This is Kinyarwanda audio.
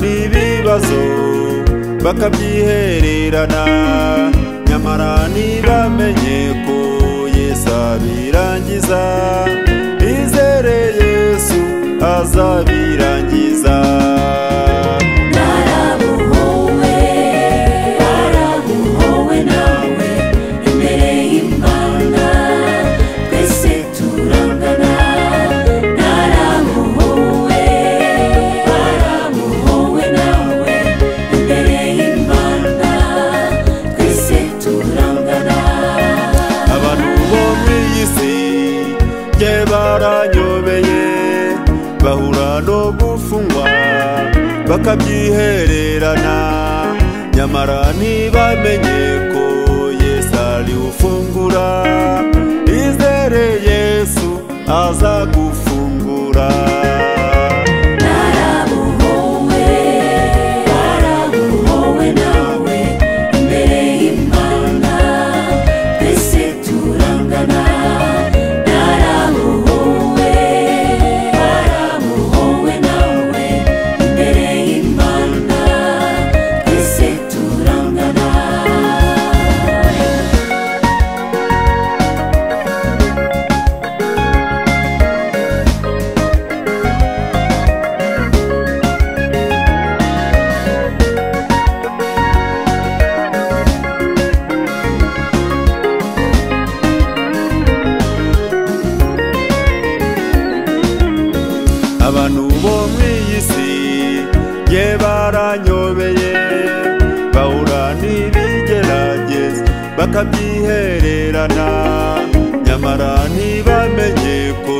n'ibibazo bakabyihererana, nyamara ntibamenye ko Yesu abirangiza. Bizere Yesu azabirangiza. Baranyobeye bahura no gufungwa bakabyihererana, nyamara ntibamenye ko Yesu ari ufungura. Izere Yesu azagufungura. Abantu bo mw'iyi si ye baranyobeye bahura n'ibigerageza bakabyihererana, nyamara ntibamenye ko